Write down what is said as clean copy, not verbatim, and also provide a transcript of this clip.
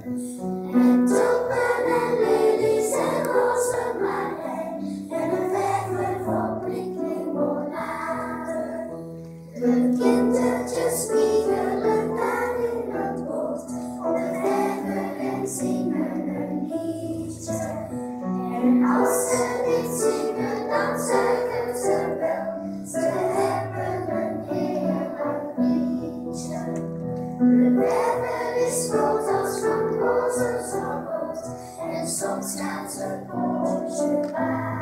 And topaz and lilies and rose on my head, and a favorite for blinking månader. The kinder just spiegeln deine Brust, und befähren singen ein Liedchen. And außer die singen am Sägesebell, zu heaven and hear a Liedchen. The memories float us from bosoms of old, and song stands upon Shabbat.